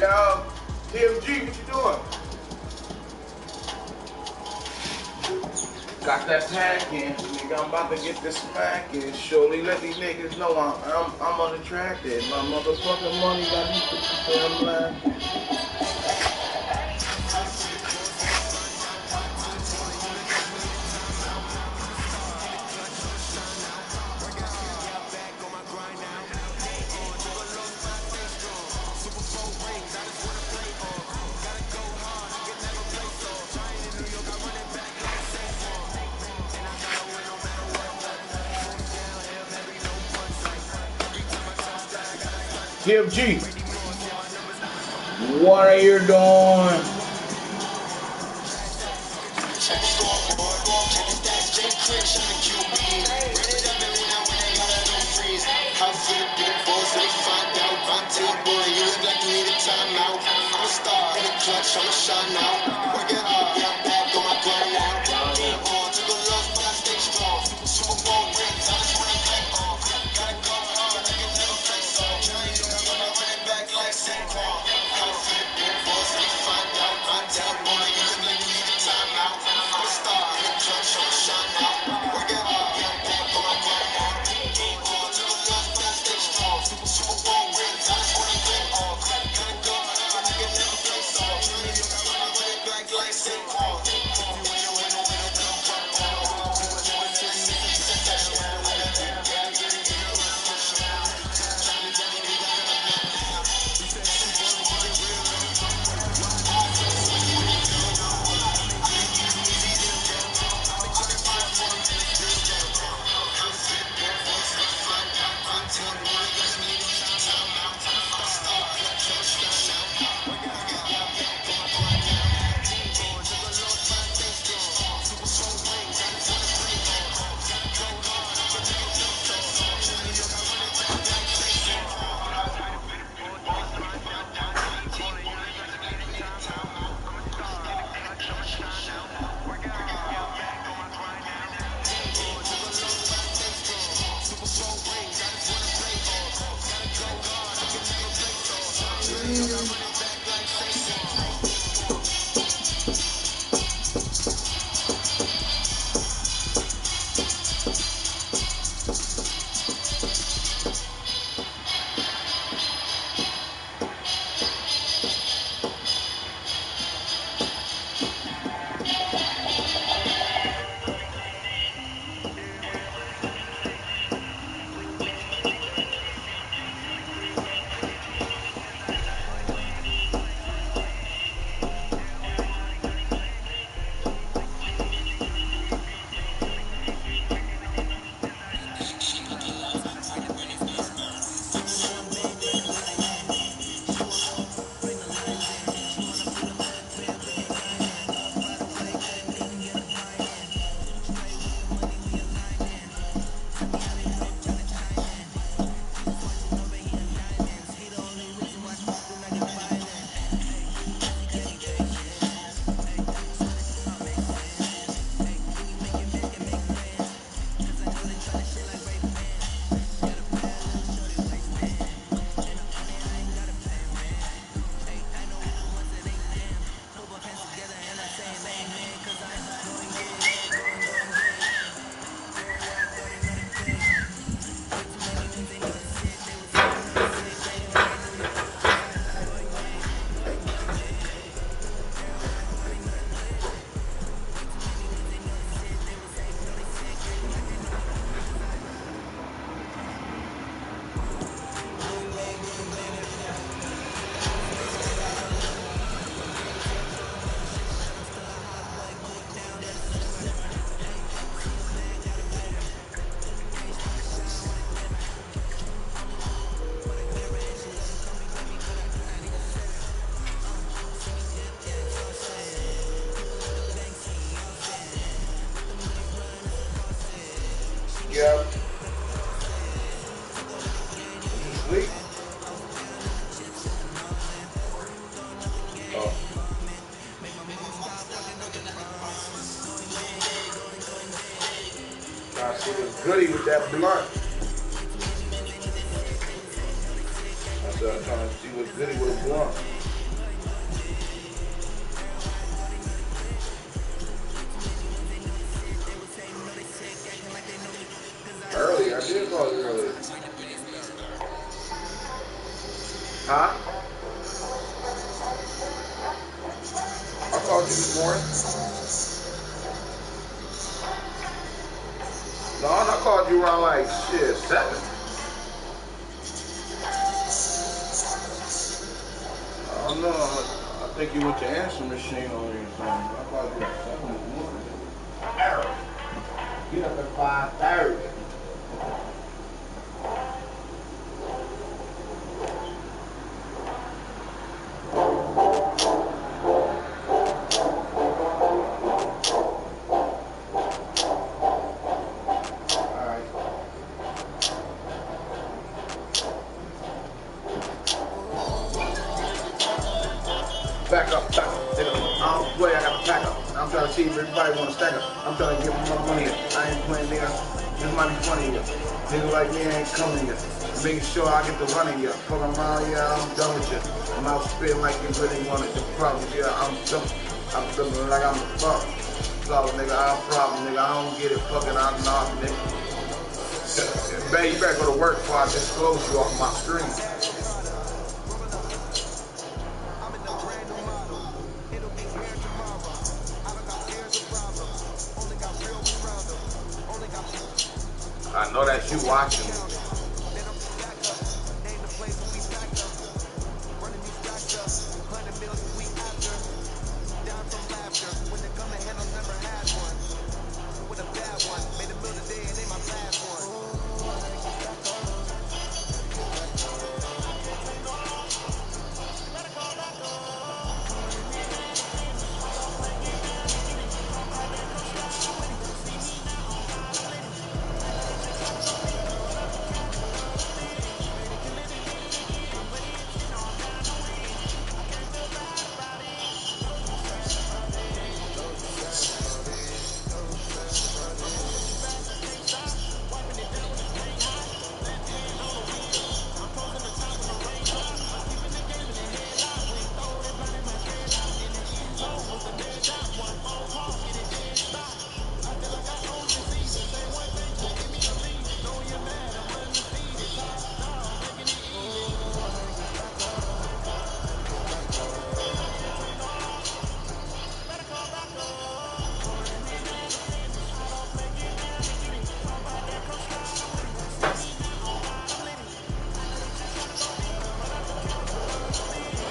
Yo, TMG, what you doing? Got that pack in, nigga. I'm about to get this smack in. Surely let these niggas know I'm unattracted. My motherfucking money got these bitches damn laughing. TMG, what are you doing? How I'ma shine out. Work it hard, yeah, I'm back on my grind now. Game on, took a loss, but I stay strong. Super Bowl rings, I just wanna thank all. Gotta go hard, I can never face off. I'm gonna run it back like Saquon. Confident, big boys, let me find out. Boy, you look like you need a timeout. I'm a star in the clutch, I'ma shine out. Work it hard, yeah, I'm back on my grind now. Game on, took a loss, but I stay strong. Super Bowl rings, I just wanna thank all. Gotta go hard, I can never face off. I'm gonna run it back like Saquon. Yeah. Sleep. Oh. I see the goodie with that blunt. I said I'm trying to see what's goodie with a blunt. Early, I did call you early. Huh? I called you this morning. No, I called you around like shit, 7. I don't know. I think you went to answer machine on me or something. I called you at 7 this morning. Early. Get up at 5:30. back up, nigga. I don't play, I got to pack up. I'm trying to see if everybody want to stack up. I'm trying to get my money in. I ain't playing, nigga. This might be funny here. Niggas like me ain't coming here. Making sure I get the running here. Fuck around, yeah, I'm done with you. I'm out spitting like you really want it. The problem, yeah, I'm done. I'm feeling like I'm the fuck. So, nigga, I'm a problem, nigga. I don't get it. Fucking, I'm not, nigga. Man, you better go to work before I disclose you off my screen. I know that you watching me.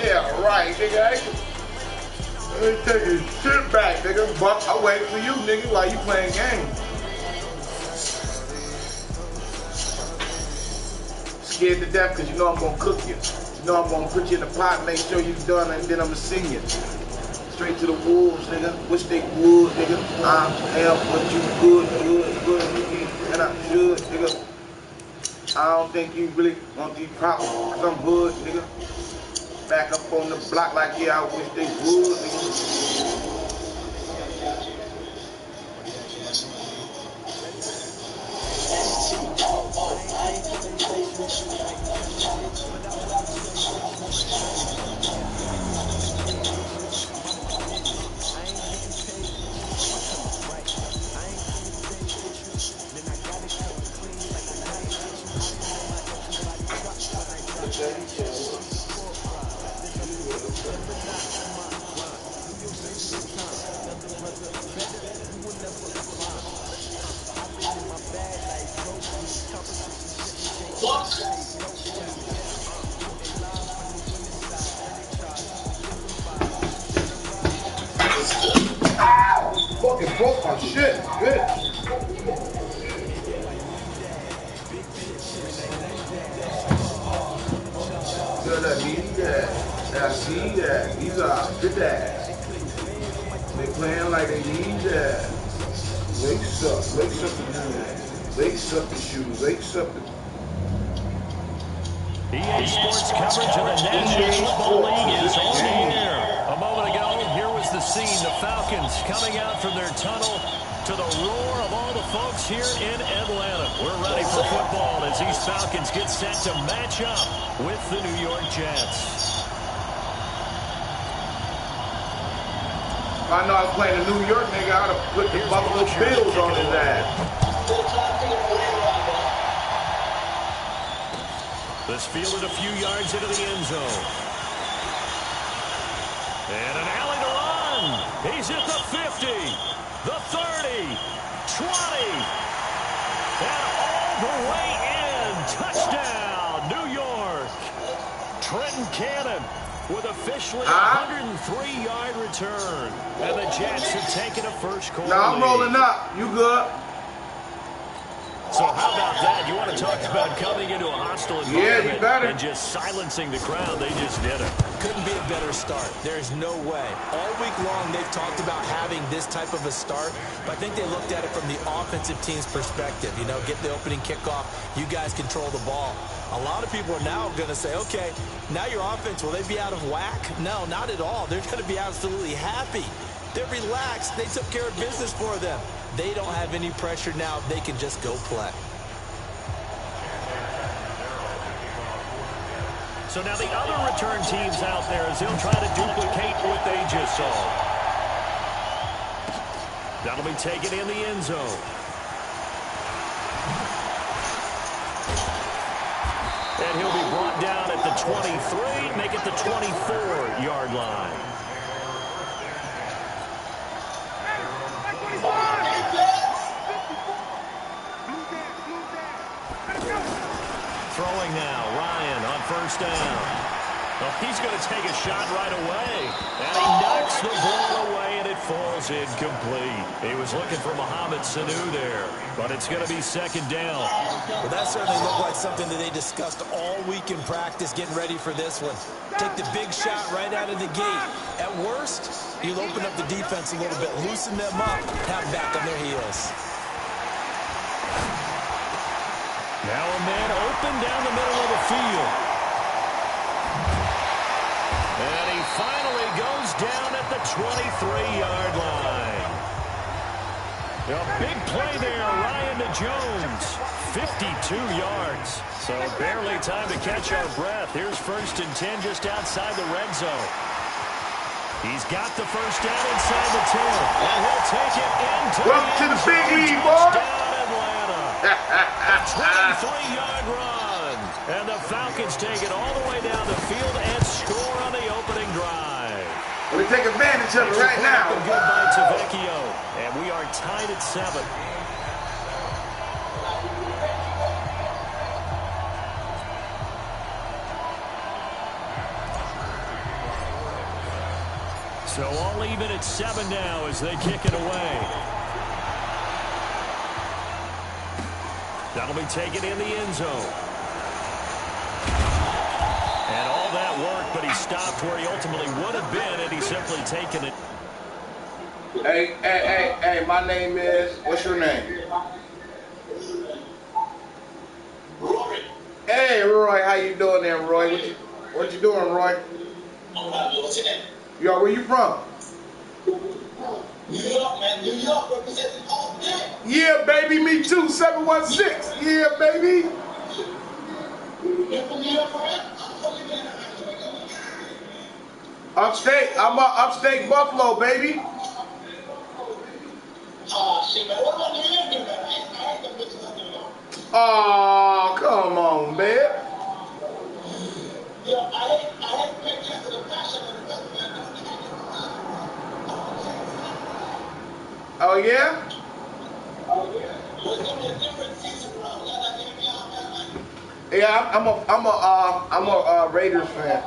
Yeah, right, nigga. I ain't taking shit back, nigga. But I wait for you, nigga, while you playing games. Scared to death because you know I'm gonna cook you. You know I'm gonna put you in the pot, make sure you're done, and then I'ma sing you. Straight to the wolves, nigga. Wish they would, nigga. I am what you good, and I should, nigga. I don't think you really want these problems, cause I'm hood, nigga. Back up on the block like, yeah, I wish they would, nigga. Fucking broke my shit, bitch. Good, I need that. I see that. These are good ass. They playing like they need that. Wakes up the shoes. Wakes up the shoes. Wakes up the. EA Sports coverage of the National Football League is on the air. A moment ago, here was the scene. The Falcons coming out from their tunnel to the roar of all the folks here in Atlanta. We're ready for football as these Falcons get set to match up with the New York Jets. If I know I was playing a New York nigga, I'd have put the Buffalo Bills on his ass. This fielded a few yards into the end zone. And an alley to run. He's at the 50, the 30, 20, and all the way in. Touchdown, New York. Trenton Cannon with officially a 103-yard return. And the Jets have taken a first quarter Now I'm lead. rolling up. You good? So So how about that? You want to talk about coming into a hostile environment and just silencing the crowd. They just did it. Couldn't be a better start. There's no way. All week long, they've talked about having this type of a start, but I think they looked at it from the offensive team's perspective. You know, get the opening kickoff. You guys control the ball. A lot of people are now going to say, okay, now your offense, will they be out of whack? No, not at all. They're going to be absolutely happy. They're relaxed. They took care of business for them. They don't have any pressure now. They can just go play. So now the other return teams out there as they'll try to duplicate what they just saw. That'll be taken in the end zone. And he'll be brought down at the 23, make it the 24-yard line. Throwing now, Ryan on first down. Well, he's going to take a shot right away. And he knocks the ball away, and it falls incomplete. He was looking for Mohamed Sanu there, but it's going to be second down. Well, that certainly looked like something that they discussed all week in practice, getting ready for this one. Take the big shot right out of the gate. At worst, you'll open up the defense a little bit, loosen them up, have them back on their heels. Now a man open down the middle of the field. And he finally goes down at the 23-yard line. A big play there, Ryan to Jones. 52 yards. So barely time to catch our breath. Here's 1st and 10 just outside the red zone. He's got the first down inside the 10. And he'll take it into Welcome to the big league, boy. 23-yard run. And the Falcons take it all the way down the field and score on the opening drive. We take advantage of it right now. Good by Tavecchio. And we are tied at 7. So all even at 7 now as they kick it away. That'll be taken in the end zone. And all that work, but he stopped where he ultimately would have been had he simply taken it. Hey, my name is, what's your name? Rory. Hey, Roy, how you doing there, Roy? What you doing, Roy? What's your name? Yo, where you from? New York, man. New York representing all day. Yeah, baby, me too. 716. Yeah, baby. You're from New York, right? Upstate. I'm upstate Buffalo, baby. Shit, man. What about New York, man? I ain't the bitches out New York. Oh, come on, man. Yo, I hate pictures of the passion of the best man. Oh, yeah? There's gonna be a different season, bro. Y'all not gonna be out, man. Yeah, I'm a Raiders fan.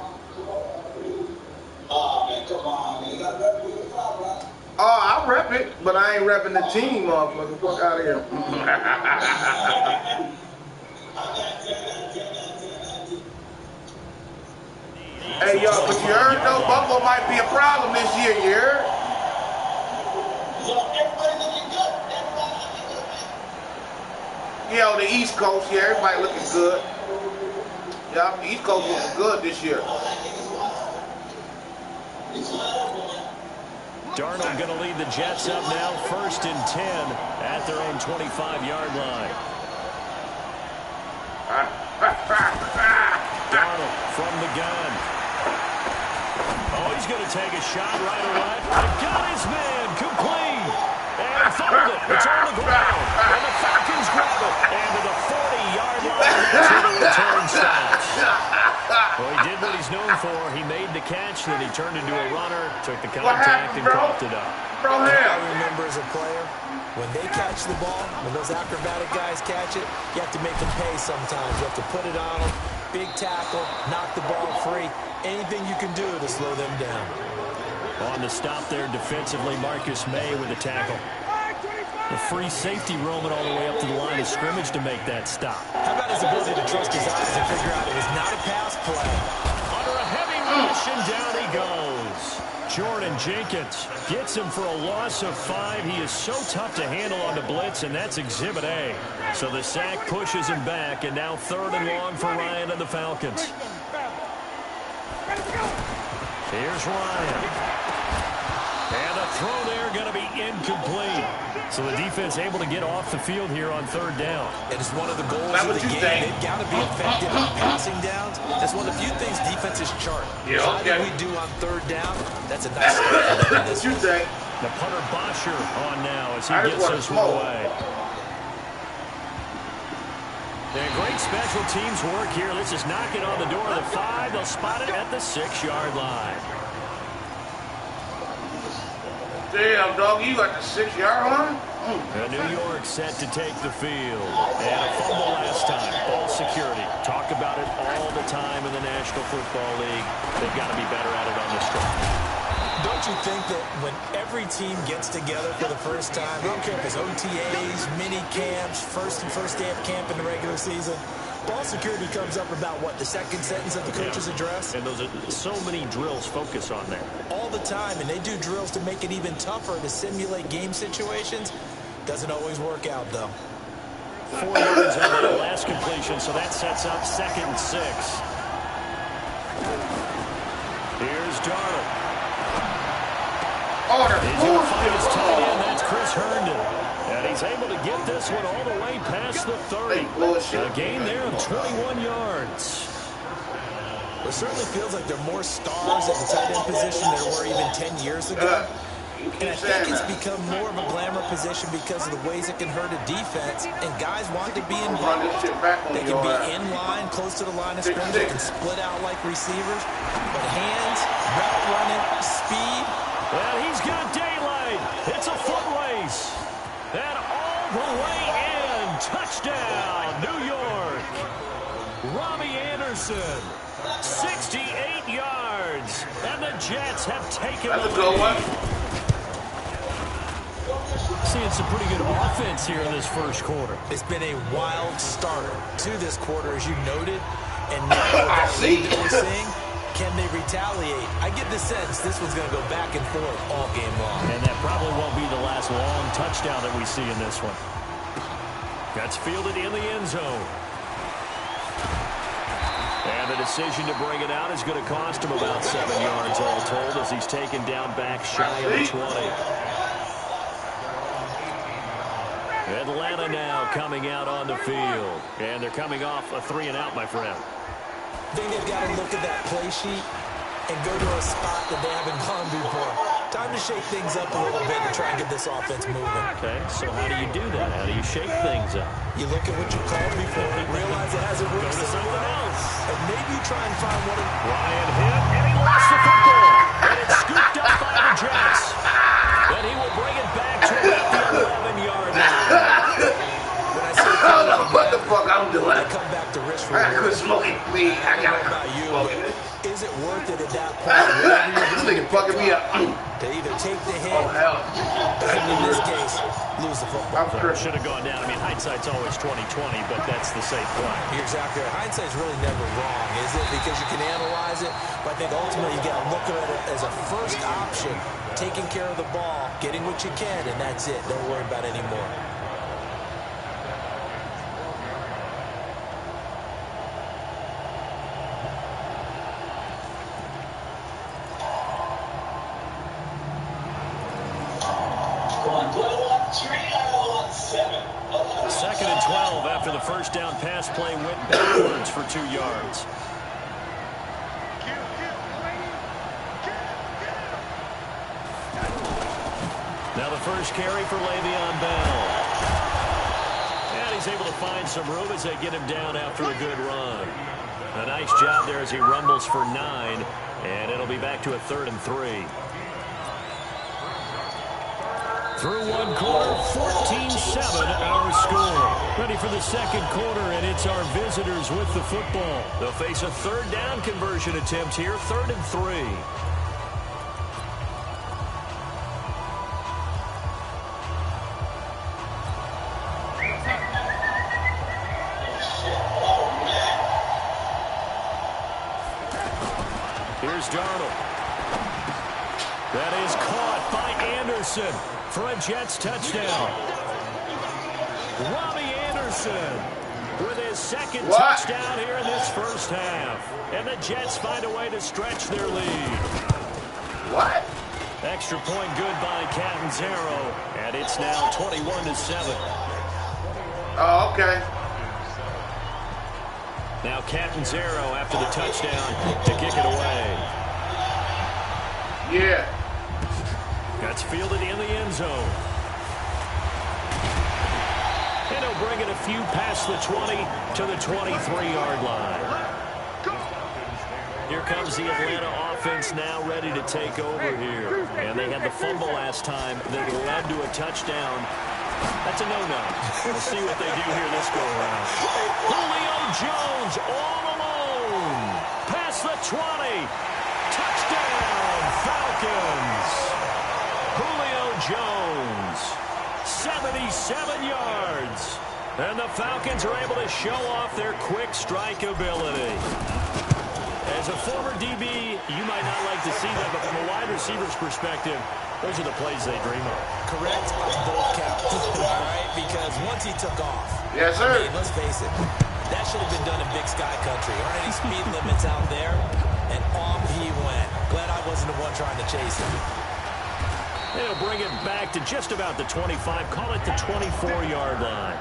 Oh, man, come on, man. You gotta rep with your club, right? Oh, I rep it, but I ain't repping the team, motherfucker. Fuck out of here. Hey, yo, but you heard though, Buffalo might be a problem this year, you heard? Yo, everybody looking good. Everybody looking good, man. Yeah, on the East Coast, yeah, everybody looking good. Yeah, the East Coast looking good this year. Darnold going to lead the Jets up now, 1st and 10 at their own 25-yard line. Darnold from the gun. Oh, he's going to take a shot right away. Got his man, complete. And fouled it. It's on the ground. And the Falcons grab it. And to the 40-yard line, that's where the return stops. Well, he did what he's known for. He made the catch, then he turned into a runner, took the contact, and coughed it up. Bro, I remember as a player, when they catch the ball, when those acrobatic guys catch it, you have to make them pay sometimes. You have to put it on them, big tackle, knock the ball free. Anything you can do to slow them down. On the stop there defensively, Marcus May with a tackle. The free safety roaming all the way up to the line of scrimmage to make that stop. How about his ability to trust his eyes and figure out it was not a pass play? Under a heavy rush, and down he goes. Jordan Jenkins gets him for a loss of 5. He is so tough to handle on the blitz, and that's Exhibit A. So the sack pushes him back, and now 3rd and long for Ryan and the Falcons. Here's Ryan. And the throw there going to be incomplete. So the defense able to get off the field here on 3rd down. It is one of the goals of the game. They've got to be effective on passing downs. That's one of the few things defenses chart. How did we do on 3rd down? That's a nice start. That's what you think. The punter Bosher on now as he gets this one away. And great special teams work here. This is knocking on the door of the 5. They'll spot it at the 6-yard line. Damn, dog, you got the 6-yard line? New York set to take the field. And a fumble last time. Ball security. Talk about it all the time in the National Football League. They've got to be better at it on this drive. Don't you think that when every team gets together for the first time, I don't care if it's OTAs, mini camps, first day of camp in the regular season, ball security comes up about, what, the second sentence of the coach's address? And those are so many drills focus on that. All the time, and they do drills to make it even tougher to simulate game situations. Doesn't always work out, though. 4 yards on that last completion, so that sets up 2nd and 6. Here's Darnold. He's going to find his tight end. That's Chris Herndon. And he's able to get this one all the way past the 30. A gain there of 21 yards. It certainly feels like there are more stars at the tight end position than there were even 10 years ago. And I think it's become more of a glamour position because of the ways it can hurt a defense. And guys want to be involved. They can be in line, close to the line of scrimmage. They can split out like receivers. But hands, route running, speed. Well, he's got daylight. It's a foot race. And all the way in. Touchdown, New York. Robbie Anderson, 68 yards. And the Jets have taken the lead. Seeing some pretty good offense here in this first quarter. It's been a wild start to this quarter, as you noted. And now with that lead that we're seeing, can they retaliate? I get the sense this one's going to go back and forth all game long. And that probably won't be the last long touchdown that we see in this one. That's fielded in the end zone. And the decision to bring it out is going to cost him about 7 yards all told as he's taken down back shy of the 20. Atlanta now coming out on the field. And they're coming off a 3-and-out, my friend. I think they've got to look at that play sheet and go to a spot that they haven't gone before. Time to shake things up a little bit to try and get this offense moving. Okay, so how do you do that? How do you shake things up? You look at what you called before and realize it hasn't worked Go to something else. And maybe you try and find one of Ryan hit, and he lost the football. And it's scooped up by the Jets. And he will bring it back to about the 11-yard line. When I say I don't know what the fuck I'm doing. I come back to risk I reward. quit smoking weed. I I don't gotta know about you, smoking but it. is it worth it at that point? Whatever you're This doing nigga fucking me up. to either take the hit, Oh, hell. and in this case, lose the football. I'm sure. Should have gone down. I mean, hindsight's always 20/20, but that's the safe play. You're exactly right. Hindsight's really never wrong, is it? Because you can analyze it, but I think ultimately you got to look at it as a first option, taking care of the ball, getting what you can, and that's it. Don't worry about any more. Second and 12 after the first down pass play went backwards for 2 yards. Now the first carry for Le'Veon Bell. And he's able to find some room as they get him down after a good run. A nice job there as he rumbles for 9. And it'll be back to a 3rd and 3. Through one quarter, 14-7 our score. Ready for the second quarter, and it's our visitors with the football. They'll face a 3rd down conversion attempt here, 3rd and 3. Here's Darnold. That is caught by Anderson for a Jets touchdown. Robbie Anderson with his second touchdown here in this first half. And the Jets find a way to stretch their lead. What? Extra point good by Catanzaro. And it's now 21-7. Oh, okay. Now Catanzaro after the touchdown to kick it away. Yeah. That's fielded in the end zone. And he'll bring it a few past the 20 to the 23-yard line. Here comes the Atlanta offense now ready to take over here. And they had the fumble last time that led to a touchdown. That's a no-no. We'll see what they do here this go-around. Julio Jones all alone. Past the 20. Touchdown, Falcons. Julio Jones, 77 yards. And the Falcons are able to show off their quick strike ability. As a former DB, you might not like to see that, but from a wide receiver's perspective, those are the plays they dream of. Correct on both counts, all right? Because once he took off, yes, sir. I mean, let's face it, that should have been done in Big Sky Country. Aren't any speed limits out there? And off he went. Glad I wasn't the one trying to chase him. They'll bring it back to just about the 25, call it the 24-yard line.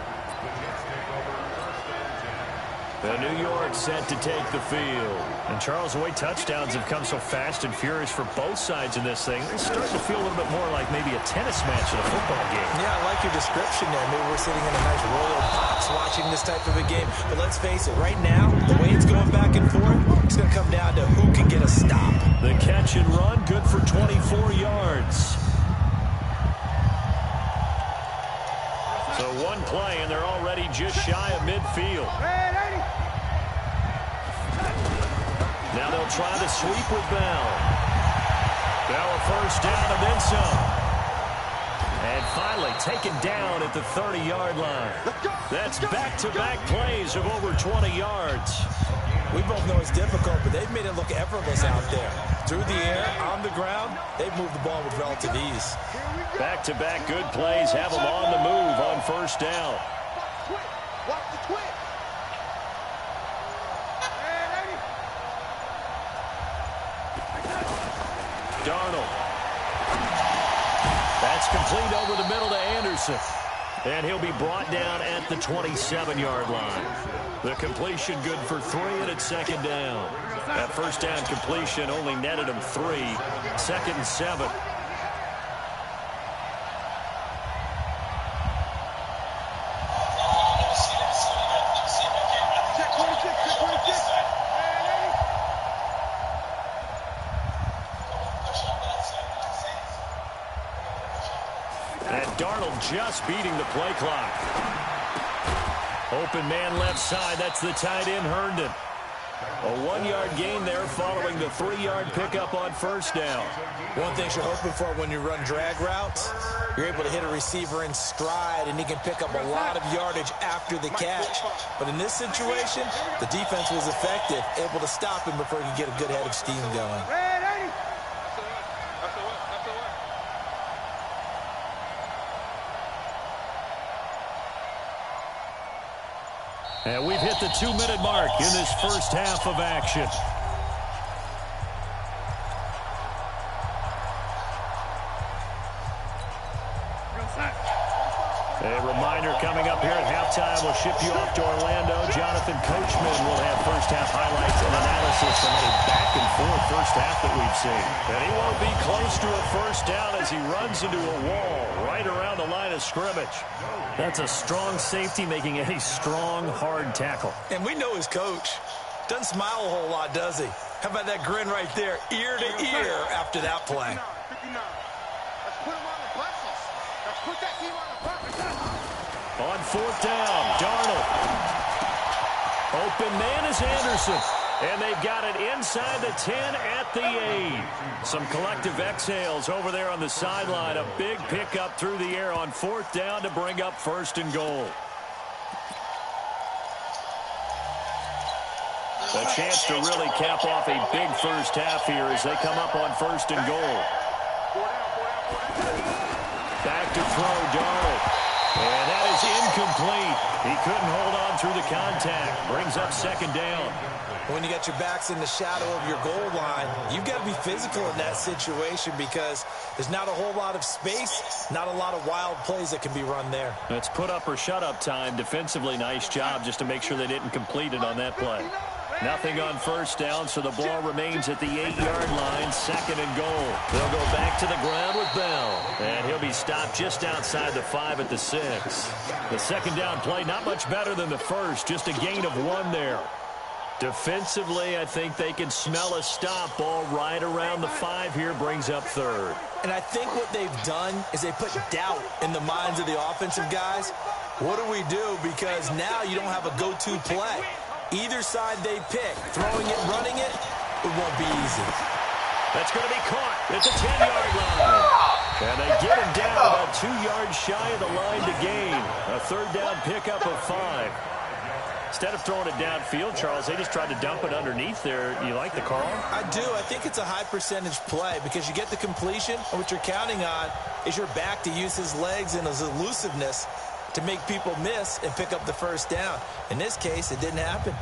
The New York set to take the field. And Charles, the way touchdowns have come so fast and furious for both sides in this thing, it's starting to feel a little bit more like maybe a tennis match in a football game. Yeah, I like your description there. Maybe we're sitting in a nice royal box watching this type of a game. But let's face it, right now, the way it's going back and forth, it's going to come down to who can get a stop. The catch and run, good for 24 yards. So one play, and they're already just shy of midfield. Now they'll try the sweep with Bell. Bell a first down and then some. And finally taken down at the 30-yard line. That's back-to-back plays of over 20 yards. We both know it's difficult, but they've made it look effortless out there. Through the air, on the ground, they've moved the ball with relative ease. Back-to-back good plays have them on the move on first down. Watch the twitch. Darnold. That's complete over the middle to Anderson. And he'll be brought down at the 27-yard line. The completion good for 3, and it's second down. That first down completion only netted him 3. 2nd and 7. And Darnold just beating the play clock. Open man left side. That's the tight end, Herndon. A 1-yard gain there following the 3-yard pickup on first down. One thing you're hoping for when you run drag routes, you're able to hit a receiver in stride, and he can pick up a lot of yardage after the catch. But in this situation, the defense was effective, able to stop him before he could get a good head of steam going. And we've hit the 2-minute mark in this first half of action. A reminder coming up here at halftime, we'll ship you off to Orlando. Jonathan Coachman will have first half highlights and analysis from a back-and-forth first half that we've seen. And he won't be close to a first down as he runs into a wall right around the line of scrimmage. That's a strong safety making a strong, hard tackle. And we know his coach. Doesn't smile a whole lot, does he? How about that grin right there, ear to ear after that play? On fourth down, Darnold. Open man is Anderson. And they've got it inside the 10 at the 8. Some collective exhales over there on the sideline. A big pickup through the air on fourth down to bring up first and goal. A chance to really cap off a big first half here as they come up on 1st and goal. Back to throw, Darnold. And that is incomplete. He couldn't hold on through the contact. Brings up 2nd down. When you got your backs in the shadow of your goal line, you've got to be physical in that situation because there's not a whole lot of space, not a lot of wild plays that can be run there. It's put up or shut up time. Defensively, nice job just to make sure they didn't complete it on that play. Nothing on 1st down, so the ball remains at the 8-yard line, 2nd and goal. They'll go back to the ground with Bell, and he'll be stopped just outside the 5 at the 6. The 2nd down play, not much better than the first, just a gain of 1 there. Defensively, I think they can smell a stop. Ball right around the 5 here, brings up 3rd. And I think what they've done is they put doubt in the minds of the offensive guys. What do we do? Because now you don't have a go-to play. Either side they pick, throwing it, running it, it won't be easy. That's going to be caught at the 10-yard line. And they get him down about 2 yards shy of the line to gain. A 3rd down pickup of 5. Instead of throwing it downfield, Charles, they just tried to dump it underneath there. You like the call? I do. I think it's a high percentage play because you get the completion, and what you're counting on is your back to use his legs and his elusiveness to make people miss and pick up the 1st down. In this case, it didn't happen.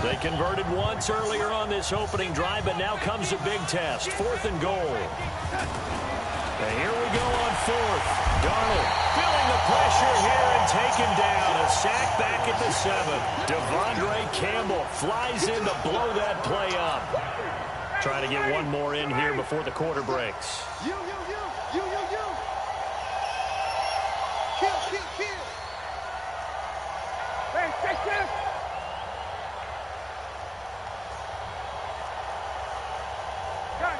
They converted once earlier on this opening drive, but now comes a big test. 4th and goal. And here we go on 4th. Darnold feeling the pressure here and taken down. A sack back at the 7. Devondre Campbell flies in to blow that play up. Trying to get one more in here before the quarter breaks. You. Kill. Hey, take this. Got it.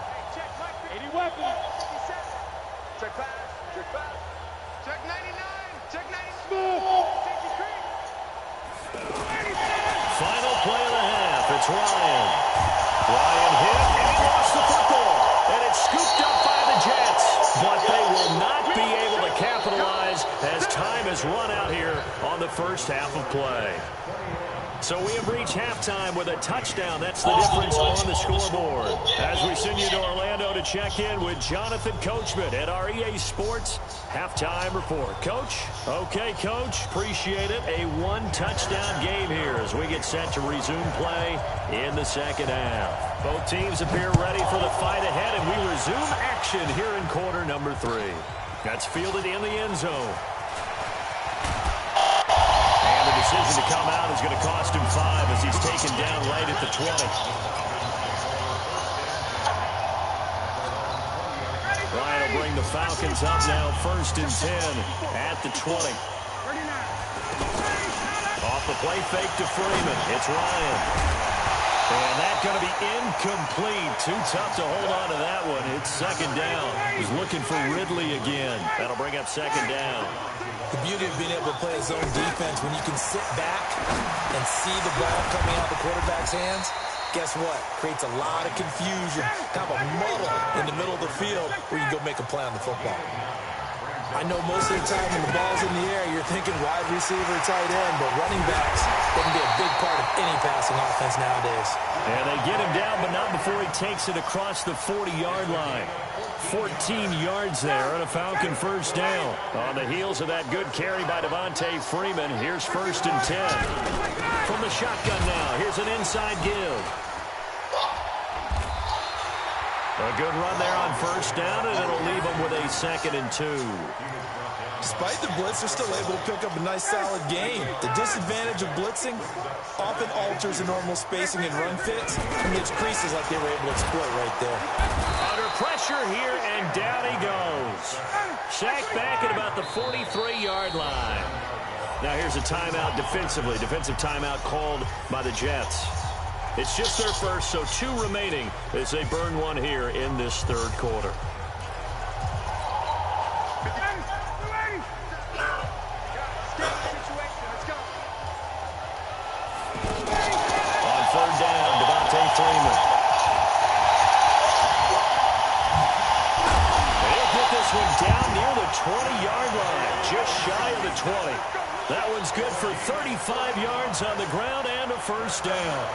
Hey, check, Mike. 80 weapons. Check pass. Check 99. Check 90. Smooth. Take your cream. Final play of the half. It's Ryan. Ryan hit, and he lost the football. And it's scooped up by the Jets. But they will not be able to capitalize as time has run out here on the first half of play. So we have reached halftime with a touchdown. That's the difference on the scoreboard. As we send you to Orlando to check in with Jonathan Coachman at our EA Sports Halftime Report. Coach? Okay, Coach. Appreciate it. A 1-touchdown game here as we get set to resume play in the second half. Both teams appear ready for the fight ahead, and we resume action here in quarter number 3. That's fielded in the end zone. Decision to come out is going to cost him 5 as he's taken down right at the 20. Ryan will bring the Falcons up now 1st and 10 at the 20. Off the play fake to Freeman. It's Ryan. And that's going to be incomplete. Too tough to hold on to that one. It's 2nd down. He's looking for Ridley again. That'll bring up 2nd down. The beauty of being able to play a zone defense when you can sit back and see the ball coming out of the quarterback's hands, guess what? Creates a lot of confusion, kind of a muddle in the middle of the field where you go make a play on the football. I know most of the time when the ball's in the air, you're thinking wide receiver, tight end, but running backs, they can be a big part of any passing offense nowadays. And they get him down, but not before he takes it across the 40-yard line. 14 yards there on a Falcon 1st down. On the heels of that good carry by Devontae Freeman, here's 1st and 10. From the shotgun now, here's an inside give. A good run there on 1st down, and it'll leave them with a 2nd and 2. Despite the blitz, they're still able to pick up a nice, solid gain. The disadvantage of blitzing often alters the normal spacing and run fits and gives creases like they were able to exploit right there. Under pressure here, and down he goes. Sacked back at about the 43-yard line. Now here's a timeout defensively. Defensive timeout called by the Jets. It's just their first, so 2 remaining as they burn one here in this 3rd quarter. On 3rd down, Devontae Freeman. They'll put this one down near the 20-yard line, just shy of the 20. That one's good for 35 yards on the ground and a first down.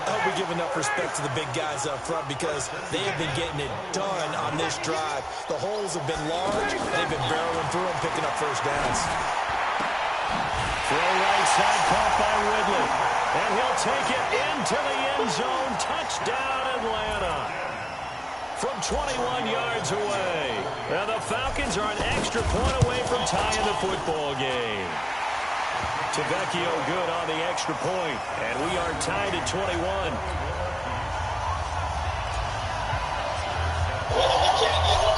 I hope we give enough respect to the big guys up front because they have been getting it done on this drive. The holes have been large, and they've been barreling through them, picking up first downs. Throw right side, caught by Ridley. And he'll take it into the end zone. Touchdown, Atlanta. From 21 yards away. And the Falcons are an extra point away from tying the football game. Tavecchio good on the extra point. And we are tied at 21.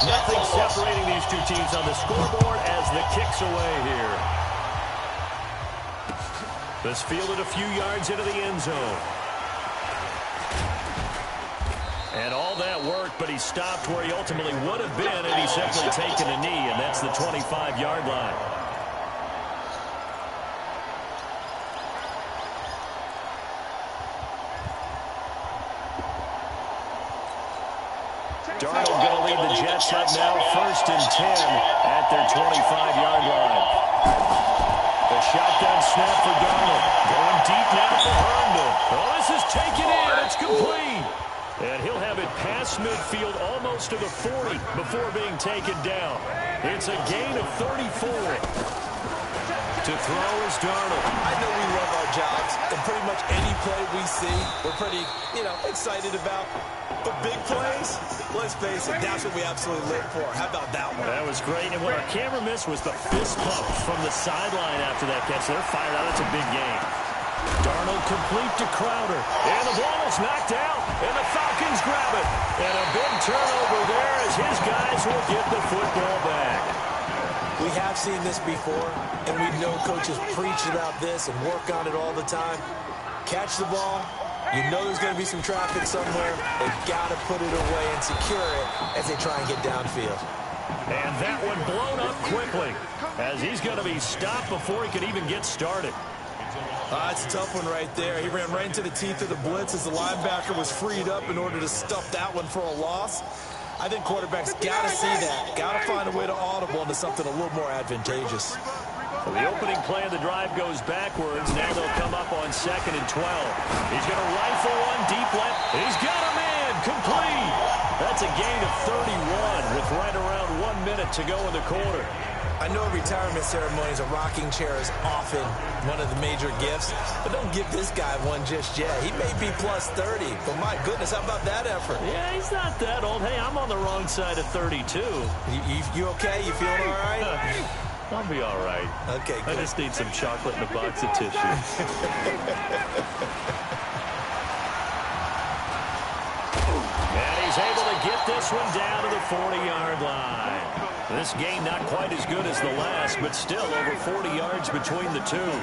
Nothing separating these two teams on the scoreboard as the kick's away here. This fielded a few yards into the end zone. And all that worked, but he stopped where he ultimately would have been, and he's simply taken a knee, and that's the 25-yard line. Darnold going to lead the Jets up now, 1st and 10 at their 25-yard line. The shotgun snap for Darnold. Going deep now for Herndon. Oh, this is taken in. It's complete. And he'll have it past midfield almost to the 40 before being taken down. It's a gain of 34. To throw is Darnold. I know we love our jobs, and pretty much any play we see, we're pretty, excited about. But big plays, let's face it, that's what we absolutely live for. How about that one? That was great. And what our camera missed was the fist pump from the sideline after that catch. They're fired out. That's a big game. Darnold complete to Crowder. And the ball is knocked out. And the Falcons grab it. And a big turnover there as his guys will get the football back. We have seen this before, and we know coaches preach about this and work on it all the time. Catch the ball. You know there's going to be some traffic somewhere. They've got to put it away and secure it as they try and get downfield. And that one blown up quickly as he's going to be stopped before he could even get started. That's a tough one right there. He ran right into the teeth of the blitz as the linebacker was freed up in order to stuff that one for a loss. I think quarterbacks got to see that. Got to find a way to audible into something a little more advantageous. So the opening play of the drive goes backwards. Now they'll come up on 2nd and 12. He's going to rifle one deep left. He's got a man complete. That's a gain of 31 with right around 1 minute to go in the quarter. I know at retirement ceremonies, a rocking chair is often one of the major gifts, but don't give this guy one just yet. He may be plus 30, but my goodness, how about that effort? Yeah, he's not that old. Hey, I'm on the wrong side of 32. You okay? You feeling all right? I'll be all right. Okay, good. I just need some chocolate and a box of tissue. And he's able to get this one down to the 40-yard line. This game not quite as good as the last, but still over 40 yards between the two.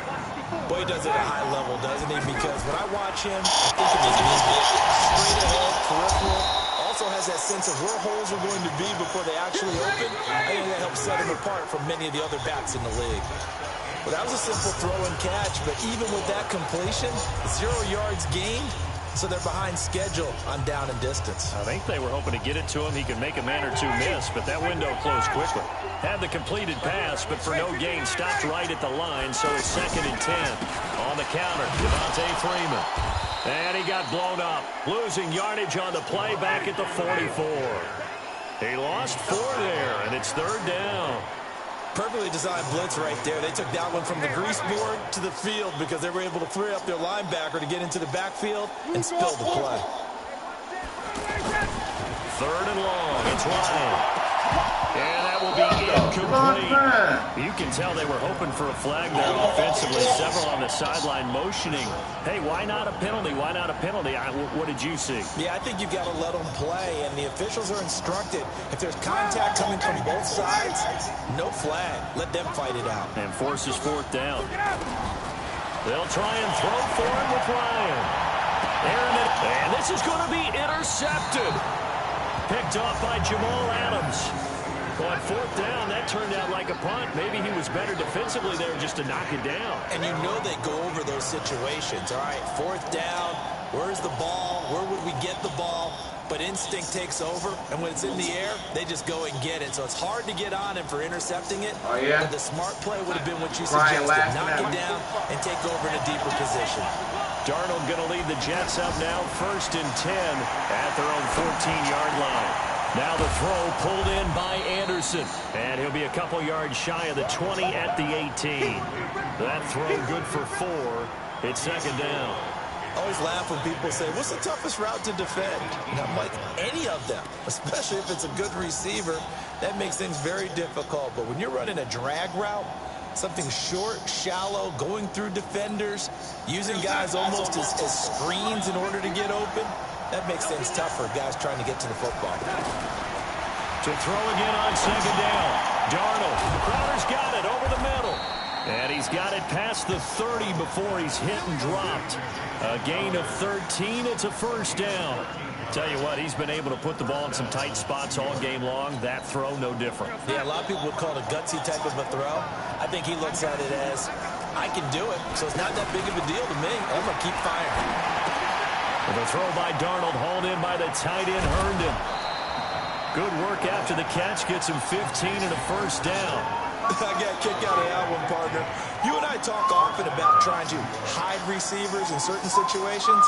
Boy, he does it at a high level, doesn't he? Because when I watch him, I think of his movement. Straight ahead, peripheral. Also has that sense of where holes are going to be before they actually open. I think that helps set him apart from many of the other backs in the league. Well, that was a simple throw and catch, but even with that completion, 0 yards gained. So they're behind schedule on down and distance. I think they were hoping to get it to him. He could make a man or two miss, but that window closed quickly. Had the completed pass, but for no gain, stopped right at the line, so it's 2nd and 10. On the counter, Devontae Freeman. And he got blown up, losing yardage on the play back at the 44. He lost 4 there, and it's 3rd down. Perfectly designed blitz right there. They took that one from the grease board to the field because they were able to free up their linebacker to get into the backfield and spill the play. 3rd and long. It's Ryan. And that will be incomplete. You can tell they were hoping for a flag there offensively. Several on the sideline motioning. Hey, why not a penalty? Why not a penalty? What did you see? Yeah, I think you've got to let them play, and the officials are instructed. If there's contact coming from both sides, no flag. Let them fight it out. And forces 4th down. They'll try and throw for him with Ryan. And this is going to be intercepted. Picked off by Jamal Adams. On 4th down, that turned out like a punt. Maybe he was better defensively there just to knock it down. And you know they go over those situations. All right, 4th down. Where's the ball? Where would we get the ball? but instinct takes over, and when it's in the air, they just go and get it. So it's hard to get on him for intercepting it. Oh, yeah? But the smart play would have been what you Brian suggested. Knock laughing it at me. down and take over in a deeper position. Darnold going to lead the Jets up now, 1st and 10 at their own 14-yard line. Now the throw pulled in by Anderson, and he'll be a couple yards shy of the 20 at the 18. That throw good for 4. It's 2nd down. I always laugh when people say, what's the toughest route to defend? And I'm like, any of them, especially if it's a good receiver. That makes things very difficult. But when you're running a drag route, something short, shallow, going through defenders, using guys almost as screens in order to get open, that makes things tough for guys trying to get to the football. To throw again on 2nd down. Darnold. Crowder's got it over the middle. And he's got it past the 30 before he's hit and dropped. A gain of 13. It's a 1st down. Tell you what, he's been able to put the ball in some tight spots all game long. That throw, no different. Yeah, a lot of people would call it a gutsy type of a throw. I think he looks at it as, I can do it, so it's not that big of a deal to me. I'm going to keep firing. The throw by Darnold, hauled in by the tight end, Herndon. Good work after the catch, gets him 15 and a 1st down. I got a kick out of that one, partner. You and I talk often about trying to hide receivers in certain situations,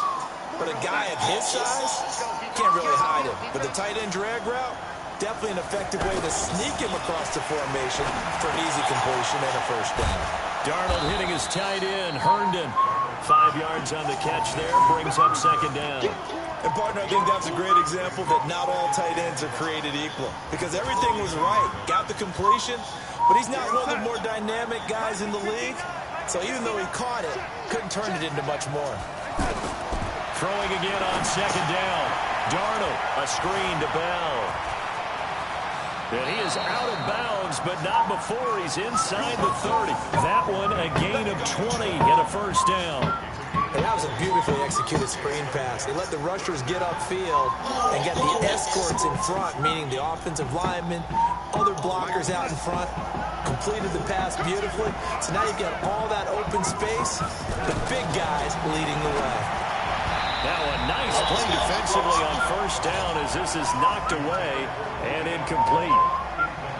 but a guy of his size can't really hide him. But the tight end drag route, definitely an effective way to sneak him across the formation for an easy completion and a 1st down. Darnold hitting his tight end, Herndon. 5 yards on the catch there, brings up 2nd down. And, partner, I think that's a great example that not all tight ends are created equal, because everything was right. Got the completion, but he's not one of the more dynamic guys in the league. So even though he caught it, couldn't turn it into much more. Throwing again on 2nd down. Darnold, a screen to Bell. And he is out of bounds, but not before he's inside the 30. That one a gain of 20 and a 1st down. And that was a beautifully executed screen pass. They let the rushers get upfield and get the escorts in front, meaning the offensive linemen, other blockers out in front, completed the pass beautifully. So now you've got all that open space, the big guys leading the way. Now a nice play defensively on 1st down as this is knocked away and incomplete.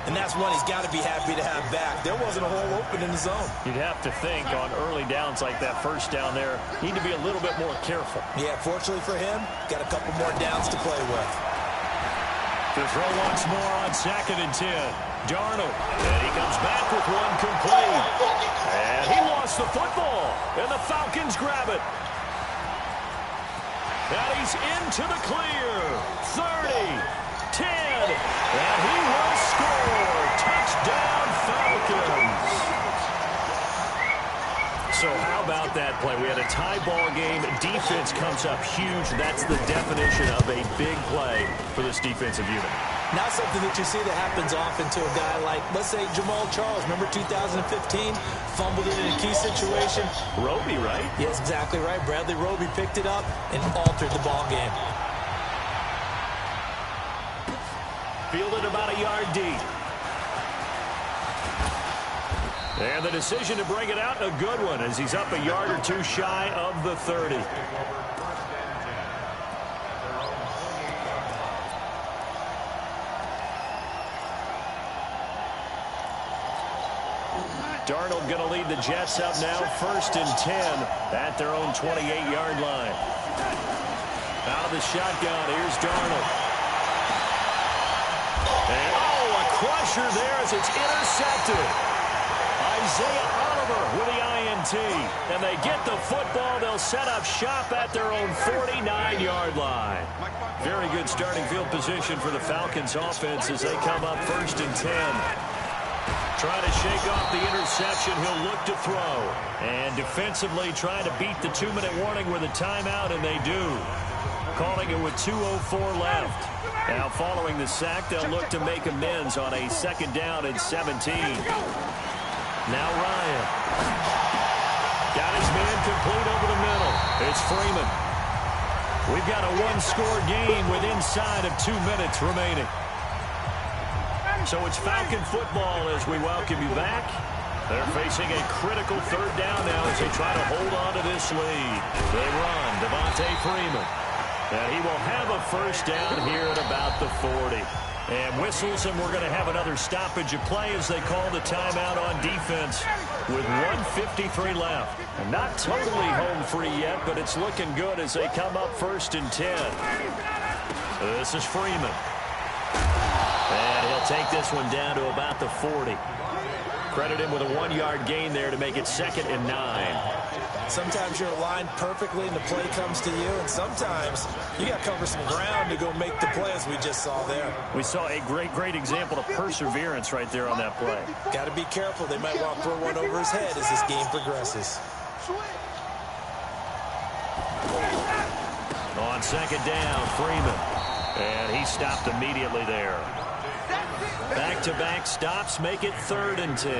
And that's one he's got to be happy to have back. There wasn't a hole open in the zone. You'd have to think on early downs like that 1st down there, need to be a little bit more careful. Yeah, fortunately for him, got a couple more downs to play with. The throw once more on 2nd and 10. Darnold, and he comes back with one complete. And he lost the football, and the Falcons grab it. And he's into the clear. 30, 10, and he will score. Touchdown, Falcons. So how about that play? We had a tie ball game. Defense comes up huge. That's the definition of a big play for this defensive unit. Not something that you see that happens often to a guy like, let's say, Jamal Charles. Remember 2015? Fumbled it in a key situation. Roby, right? Yes, exactly right. Bradley Roby picked it up and altered the ball game. Fielded about a yard deep. And the decision to bring it out, a good one, as he's up a yard or two shy of the 30. Darnold going to lead the Jets up now, 1st and 10 at their own 28-yard line. Out of the shotgun, here's Darnold. And, a crusher there as it's intercepted. Isaiah Oliver with the INT. And they get the football. They'll set up shop at their own 49-yard line. Very good starting field position for the Falcons offense as they come up 1st and 10. Trying to shake off the interception. He'll look to throw. And defensively trying to beat the 2-minute warning with a timeout, and they do. Calling it with 2:04 left. Now following the sack, they'll look to make amends on a 2nd down and 17. Now Ryan. Got his man complete over the middle. It's Freeman. We've got a one-score game with inside of 2 minutes remaining. So it's Falcon football as we welcome you back. They're facing a critical 3rd down now as they try to hold on to this lead. They run. Devontae Freeman. And he will have a first down here at about the 40. And whistles, and we're going to have another stoppage of play as they call the timeout on defense with 1:53 left. And not totally home free yet, but it's looking good as they come up 1st and 10. This is Freeman. And he'll take this one down to about the 40. Credit him with a 1-yard gain there to make it 2nd and 9. Sometimes you're aligned perfectly and the play comes to you, and sometimes you got to cover some ground to go make the play, as we just saw there. We saw a great example of perseverance right there on that play. Got to be careful. They might want to throw one over his head as this game progresses. On 2nd down, Freeman. And he stopped immediately there. Back-to-back stops make it 3rd and 10.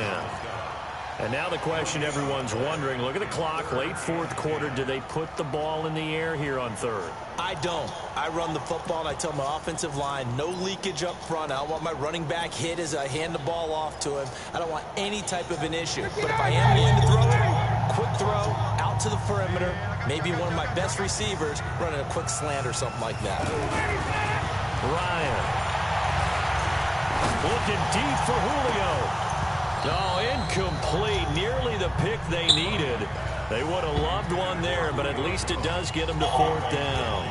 And now the question everyone's wondering, look at the clock, late 4th quarter, do they put the ball in the air here on 3rd? I don't. I run the football, and I tell my offensive line, no leakage up front. I don't want my running back hit as I hand the ball off to him. I don't want any type of an issue. But if I am going to throw it, quick throw, out to the perimeter, maybe one of my best receivers running a quick slant or something like that. Ryan. Looking deep for Julio. Oh, incomplete. Nearly the pick they needed. They would have loved one there, but at least it does get them to 4th down.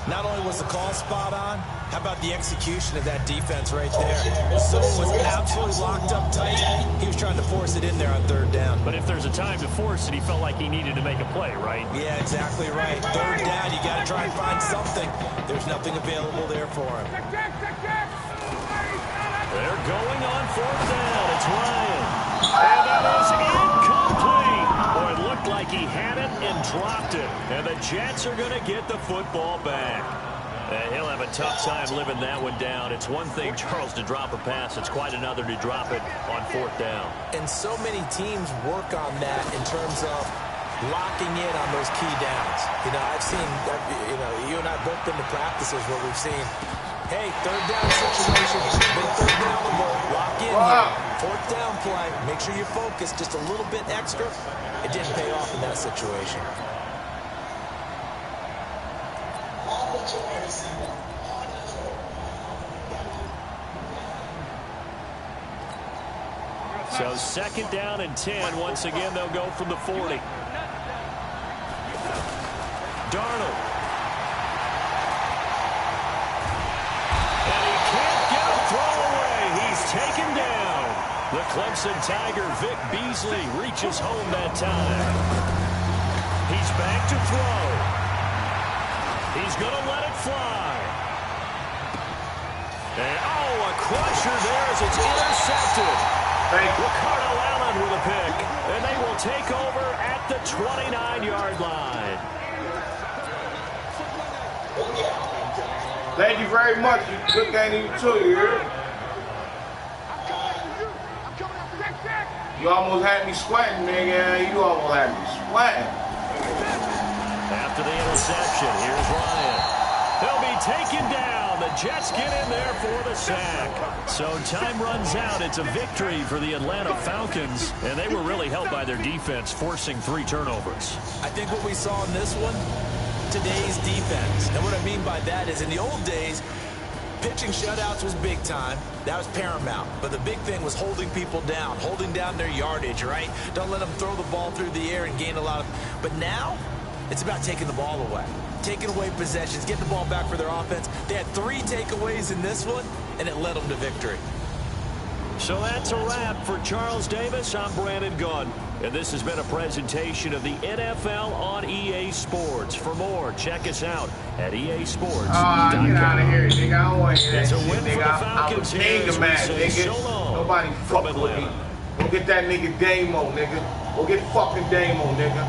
Not only was the call spot on, how about the execution of that defense right there? Someone was absolutely locked up tight. He was trying to force it in there on 3rd down. But if there's a time to force it, he felt like he needed to make a play, right? Yeah, exactly right. 3rd down, you got to try and find something. There's nothing available there for him. They're going on 4th down. It's Ryan. And that is incomplete. Boy, it looked like he had it and dropped it. And the Jets are going to get the football back. And he'll have a tough time living that one down. It's one thing, Charles, to drop a pass. It's quite another to drop it on 4th down. And so many teams work on that in terms of locking in on those key downs. You know, I've seen, you and I both been to practices where we've seen, hey, 3rd down situation, big 3rd down alert, lock in here. 4th down play, make sure you focus just a little bit extra. It didn't pay off in that situation. So 2nd down and 10. Once again, they'll go from the 40. Darnold. And he can't get a throw away. He's taken down. The Clemson Tiger, Vic Beasley, reaches home that time. He's back to throw. He's going to let it fly. And, oh, a crusher there as it's intercepted. Ricardo Allen with a pick. And they will take over at the 29-yard line. Thank you very much. Good game to you here. You almost had me sweating, nigga. You almost had me sweating. After the interception, here's Ryan. They'll be taken down. The Jets get in there for the sack. So time runs out. It's a victory for the Atlanta Falcons, and they were really helped by their defense, forcing 3 turnovers. I think what we saw in this one, today's defense. And what I mean by that is in the old days, pitching shutouts was big time. That was paramount. But the big thing was holding people down, holding down their yardage, right? Don't let them throw the ball through the air and gain a lot of... But now, it's about taking the ball away. Taking away possessions, getting the ball back for their offense. They had 3 takeaways in this one, and it led them to victory. So that's a wrap for Charles Davis. I'm Brandon Gunn. And this has been a presentation of the NFL on EA Sports. For more, check us out at easports.com. Get out of here, nigga. I don't want to hear that It's a shit, win for the nigga. Falcons I'm a here king as of we mad, say nigga. so long Nobody from fuck with me. Atlanta. Go get that nigga Damo, nigga. Go get fucking Damo, nigga.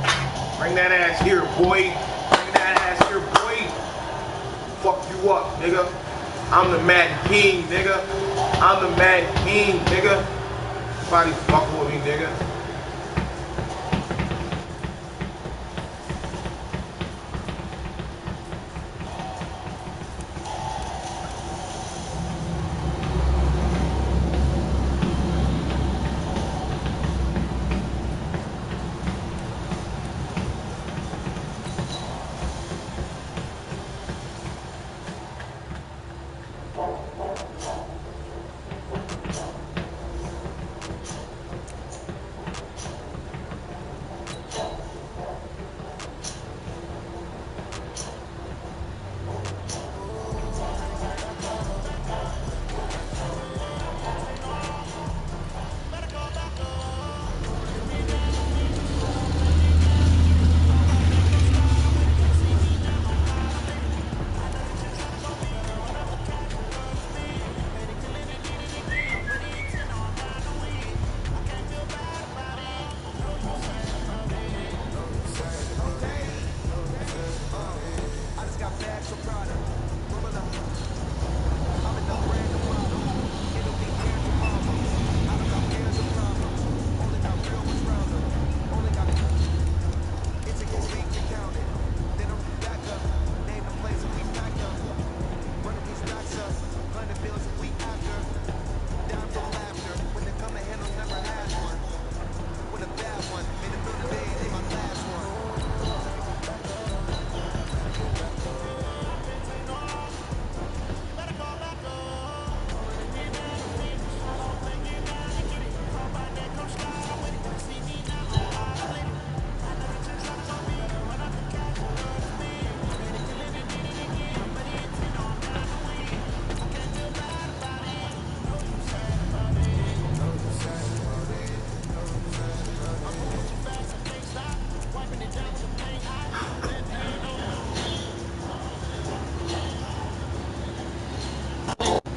Bring that ass here, boy. Bring that ass here, boy. Fuck you up, nigga. I'm the Mad King, nigga. I'm the Mad King, nigga. Nobody fuck with me, nigga.